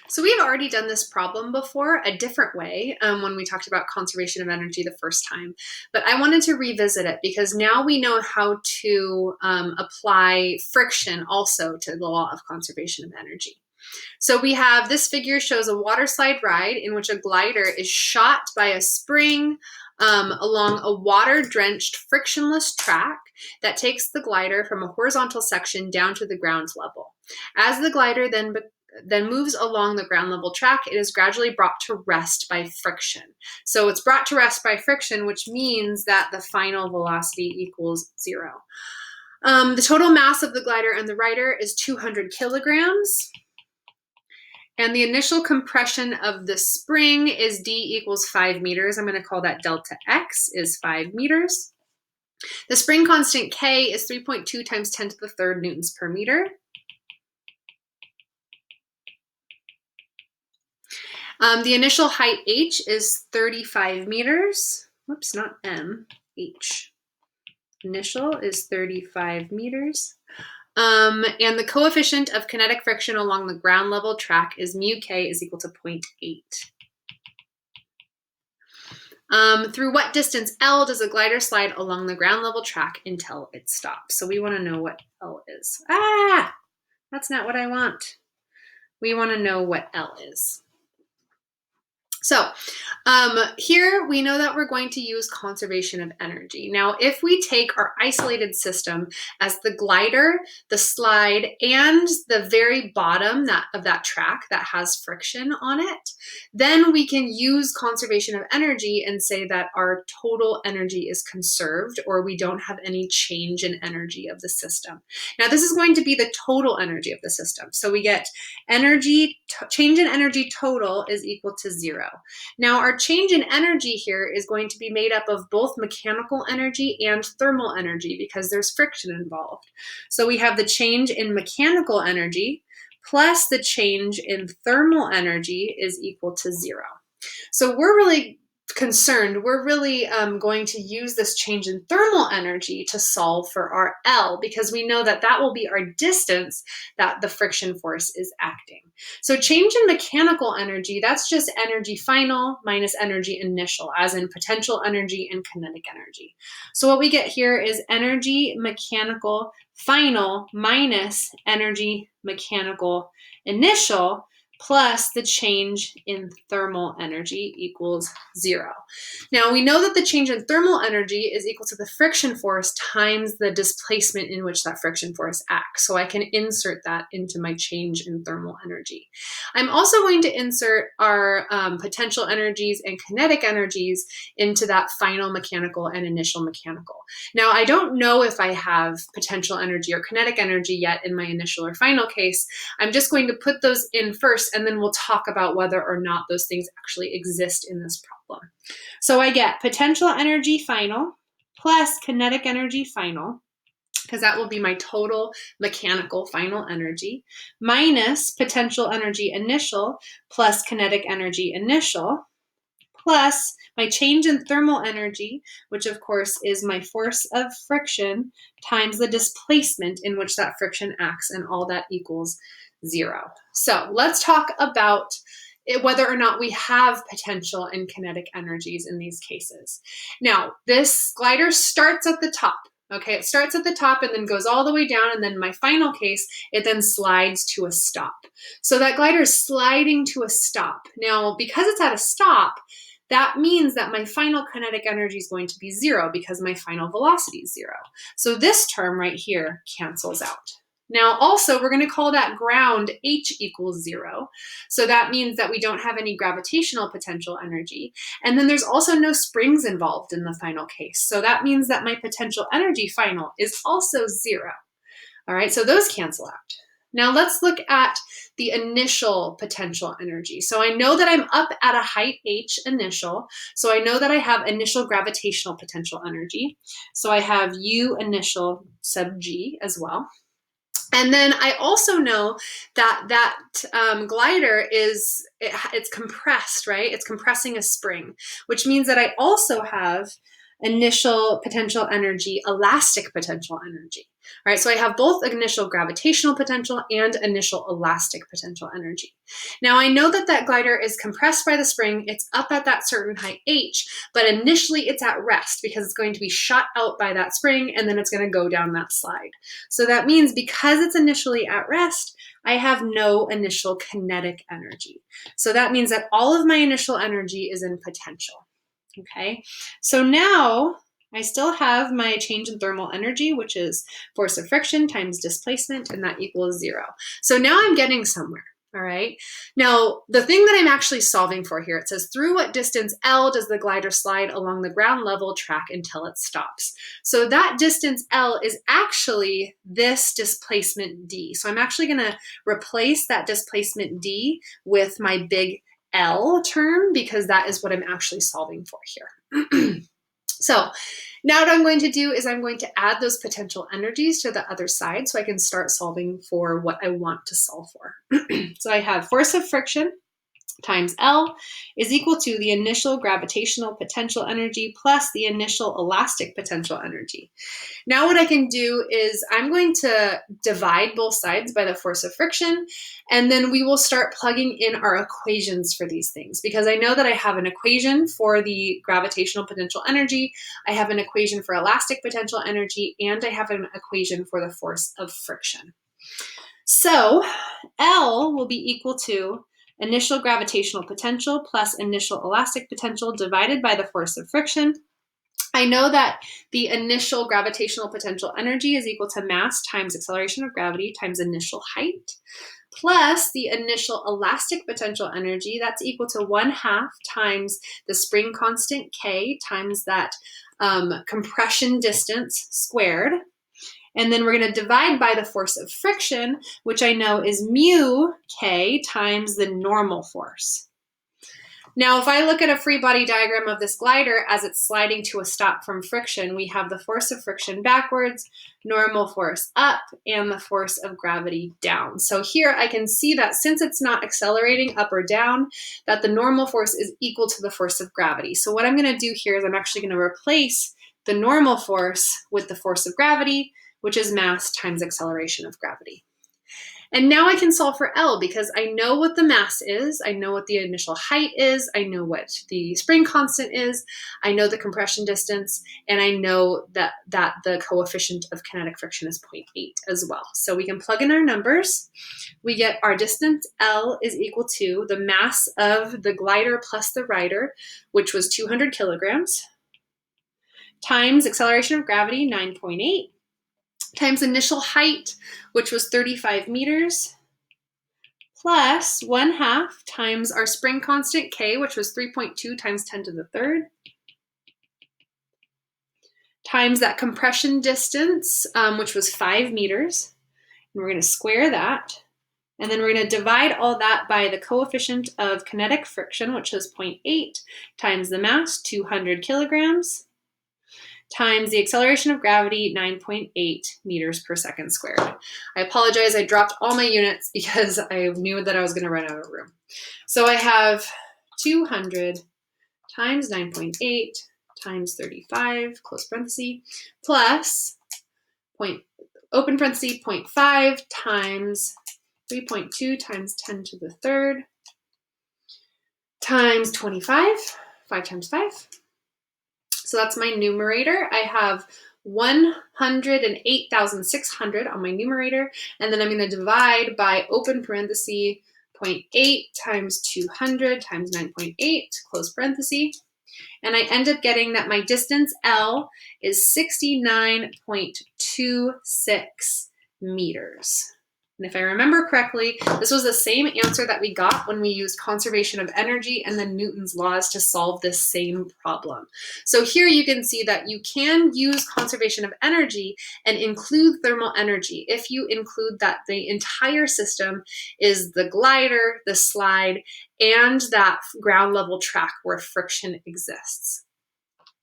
So we've already done this problem before a different way when we talked about conservation of energy the first time, but I wanted to revisit it because now we know how to apply friction also to the law of conservation of energy. So we have this figure shows a water slide ride in which a glider is shot by a spring along a water-drenched frictionless track that takes the glider from a horizontal section down to the ground level. As the glider then moves along the ground level track, it is gradually brought to rest by friction. So it's brought to rest by friction, which means that the final velocity equals 0. The total mass of the glider and the rider is 200 kilograms. And the initial compression of the spring is D equals 5 meters. I'm going to call that delta X is 5 meters. The spring constant K is 3.2 times 10 to the third newtons per meter. The initial height H is 35 meters. Whoops, not M, H. Initial is 35 meters. And the coefficient of kinetic friction along the ground level track is mu K is equal to 0.8. Through what distance L does a glider slide along the ground level track until it stops? So we want to know what L is. That's not what I want. We want to know what L is. So here we know that we're going to use conservation of energy. Now, if we take our isolated system as the glider, the slide, and the very bottom of that track that has friction on it, then we can use conservation of energy and say that our total energy is conserved, or we don't have any change in energy of the system. Now, this is going to be the total energy of the system. So we get energy, change in energy total is equal to 0. Now, our change in energy here is going to be made up of both mechanical energy and thermal energy because there's friction involved. So we have the change in mechanical energy plus the change in thermal energy is equal to 0. So we're really concerned, we're really going to use this change in thermal energy to solve for our L because we know that that will be our distance that the friction force is acting. So change in mechanical energy, that's just energy final minus energy initial, as in potential energy and kinetic energy. So what we get here is energy mechanical final minus energy mechanical initial plus the change in thermal energy equals 0. Now, we know that the change in thermal energy is equal to the friction force times the displacement in which that friction force acts. So I can insert that into my change in thermal energy. I'm also going to insert our potential energies and kinetic energies into that final mechanical and initial mechanical. Now, I don't know if I have potential energy or kinetic energy yet in my initial or final case. I'm just going to put those in first, and then we'll talk about whether or not those things actually exist in this problem. So I get potential energy final plus kinetic energy final, because that will be my total mechanical final energy, minus potential energy initial plus kinetic energy initial, plus my change in thermal energy, which of course is my force of friction times the displacement in which that friction acts, and all that equals 0. So let's talk about whether or not we have potential and kinetic energies in these cases. Now, this glider starts at the top. Okay, it starts at the top and then goes all the way down, and then my final case, it then slides to a stop. So that glider is sliding to a stop. Now, because it's at a stop, that means that my final kinetic energy is going to be 0 because my final velocity is 0. So this term right here cancels out. Now, also, we're going to call that ground H equals 0. So that means that we don't have any gravitational potential energy. And then there's also no springs involved in the final case. So that means that my potential energy final is also 0. All right, so those cancel out. Now let's look at the initial potential energy. So I know that I'm up at a height H initial. So I know that I have initial gravitational potential energy. So I have U initial sub G as well. And then I also know that glider it's compressed, right? It's compressing a spring, which means that I also have initial potential energy, elastic potential energy. All right, so I have both initial gravitational potential and initial elastic potential energy. Now I know that that glider is compressed by the spring, it's up at that certain height h, but initially it's at rest because it's going to be shot out by that spring and then it's going to go down that slide. So that means because it's initially at rest, I have no initial kinetic energy. So that means that all of my initial energy is in potential. Okay, so now I still have my change in thermal energy, which is force of friction times displacement, and that equals 0. So now I'm getting somewhere. All right. Now, the thing that I'm actually solving for here, it says through what distance L does the glider slide along the ground level track until it stops? So that distance L is actually this displacement D. So I'm actually going to replace that displacement D with my big L term because that is what I'm actually solving for here. So now what I'm going to do is I'm going to add those potential energies to the other side so I can start solving for what I want to solve for. So I have force of friction times L is equal to the initial gravitational potential energy plus the initial elastic potential energy. Now what I can do is I'm going to divide both sides by the force of friction, and then we will start plugging in our equations for these things because I know that I have an equation for the gravitational potential energy, I have an equation for elastic potential energy, and I have an equation for the force of friction. So L will be equal to initial gravitational potential plus initial elastic potential divided by the force of friction. I know that the initial gravitational potential energy is equal to mass times acceleration of gravity times initial height, plus the initial elastic potential energy, that's equal to 1/2 times the spring constant K times that compression distance squared. And then we're going to divide by the force of friction, which I know is mu K times the normal force. Now, if I look at a free body diagram of this glider as it's sliding to a stop from friction, we have the force of friction backwards, normal force up, and the force of gravity down. So here I can see that since it's not accelerating up or down, that the normal force is equal to the force of gravity. So what I'm going to do here is I'm actually going to replace the normal force with the force of gravity, which is mass times acceleration of gravity. And now I can solve for L because I know what the mass is, I know what the initial height is, I know what the spring constant is, I know the compression distance, and I know that the coefficient of kinetic friction is 0.8 as well. So we can plug in our numbers. We get our distance L is equal to the mass of the glider plus the rider, which was 200 kilograms, times acceleration of gravity, 9.8, times initial height, which was 35 meters, plus 1/2 times our spring constant K, which was 3.2 times 10 to the third, times that compression distance, which was 5 meters. And we're going to square that. And then we're going to divide all that by the coefficient of kinetic friction, which is 0.8, times the mass, 200 kilograms, times the acceleration of gravity, 9.8 meters per second squared. I apologize, I dropped all my units because I knew that I was going to run out of room. So I have 200 times 9.8 times 35, close parenthesis, plus open parenthesis, 0.5 times 3.2 times 10 to the third times 25, 5 times 5. So that's my numerator. I have 108,600 on my numerator, and then I'm going to divide by open parenthesis 0.8 times 200 times 9.8, close parenthesis, and I end up getting that my distance L is 69.26 meters. And if I remember correctly, this was the same answer that we got when we used conservation of energy and then Newton's laws to solve this same problem. So here you can see that you can use conservation of energy and include thermal energy if you include that the entire system is the glider, the slide, and that ground level track where friction exists.